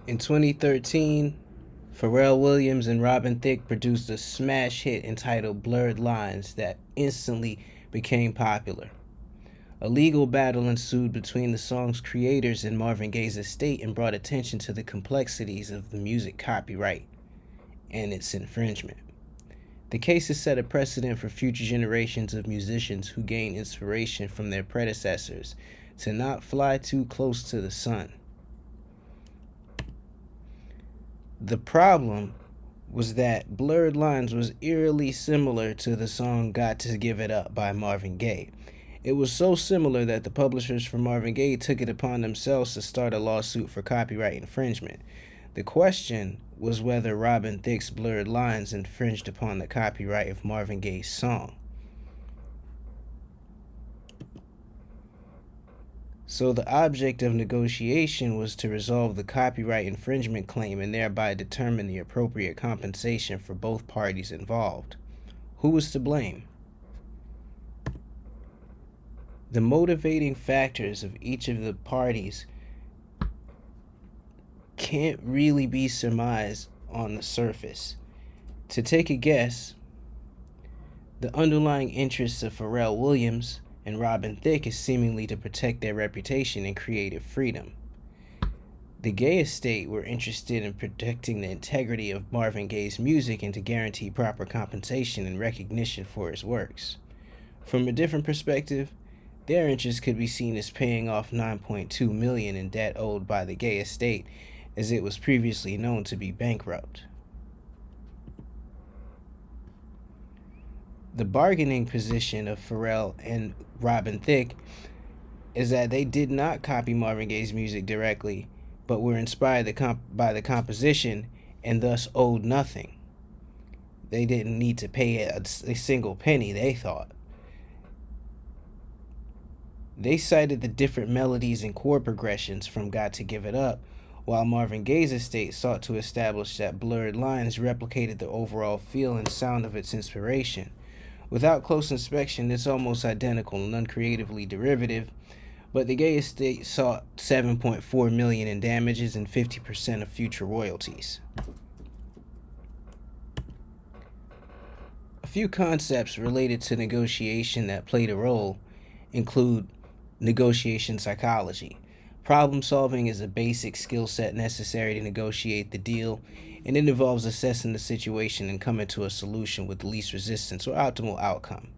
In 2013, Pharrell Williams and Robin Thicke produced a smash hit entitled Blurred Lines that instantly became popular. A legal battle ensued between the song's creators and Marvin Gaye's estate and brought attention to the complexities of the music copyright and its infringement. The case has set a precedent for future generations of musicians who gain inspiration from their predecessors to not fly too close to the sun. The problem was that Blurred Lines was eerily similar to the song Got to Give It Up by Marvin Gaye. It was so similar that the publishers for Marvin Gaye took it upon themselves to start a lawsuit for copyright infringement. The question was whether Robin Thicke's Blurred Lines infringed upon the copyright of Marvin Gaye's song. So the object of negotiation was to resolve the copyright infringement claim and thereby determine the appropriate compensation for both parties involved. Who was to blame? The motivating factors of each of the parties can't really be surmised on the surface. To take a guess, the underlying interests of Pharrell Williams and Robin Thicke is seemingly to protect their reputation and creative freedom. The Gaye Estate were interested in protecting the integrity of Marvin Gaye's music and to guarantee proper compensation and recognition for his works. From a different perspective, their interest could be seen as paying off $9.2 million in debt owed by the Gaye Estate, as it was previously known to be bankrupt. The bargaining position of Pharrell and Robin Thicke is that they did not copy Marvin Gaye's music directly, but were inspired by the composition and thus owed nothing. They didn't need to pay a single penny, they thought. They cited the different melodies and chord progressions from Got to Give It Up, while Marvin Gaye's estate sought to establish that Blurred Lines replicated the overall feel and sound of its inspiration. Without close inspection, it's almost identical and uncreatively derivative, but the Gaye Estate sought $7.4 million in damages and 50% of future royalties. A few concepts related to negotiation that played a role include negotiation psychology. Problem solving is a basic skill set necessary to negotiate the deal, and it involves assessing the situation and coming to a solution with the least resistance or optimal outcome.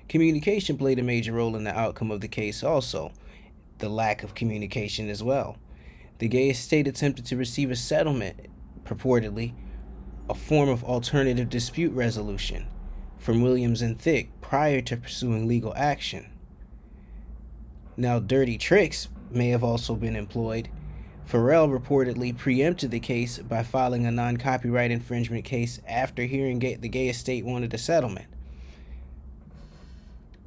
Communication played a major role in the outcome of the case also, the lack of communication as well. The Gaye Estate attempted to receive a settlement, purportedly, a form of alternative dispute resolution, from Williams and Thicke prior to pursuing legal action. Now, dirty tricks may have also been employed. Pharrell reportedly preempted the case by filing a non-copyright infringement case after hearing the Gaye Estate wanted a settlement.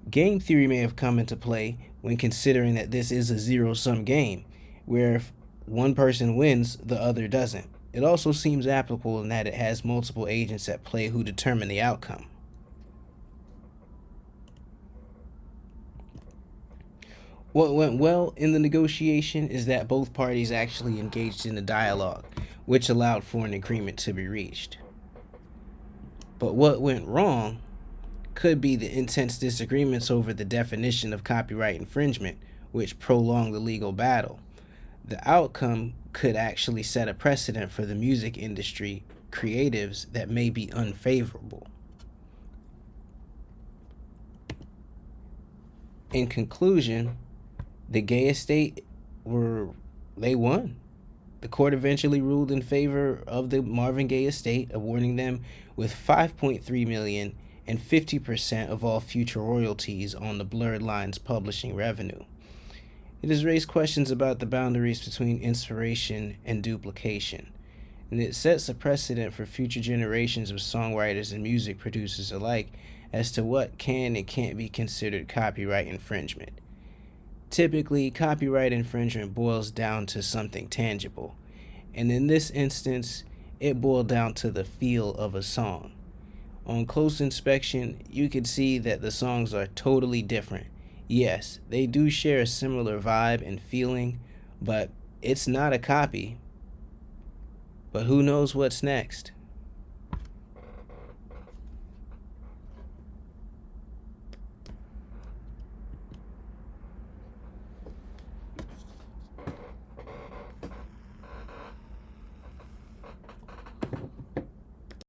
Game theory may have come into play when considering that this is a zero-sum game, where if one person wins, the other doesn't. It also seems applicable in that it has multiple agents at play who determine the outcome. What went well in the negotiation is that both parties actually engaged in a dialogue, which allowed for an agreement to be reached. But what went wrong could be the intense disagreements over the definition of copyright infringement, which prolonged the legal battle. The outcome could actually set a precedent for the music industry creatives that may be unfavorable. In conclusion, the Gaye Estate won. The court eventually ruled in favor of the Marvin Gaye Estate, awarding them with $5.3 million and 50% of all future royalties on the Blurred Lines publishing revenue. It has raised questions about the boundaries between inspiration and duplication, and it sets a precedent for future generations of songwriters and music producers alike as to what can and can't be considered copyright infringement. Typically, copyright infringement boils down to something tangible, and in this instance, it boiled down to the feel of a song. On close inspection, you could see that the songs are totally different. Yes, they do share a similar vibe and feeling, but it's not a copy. But who knows what's next?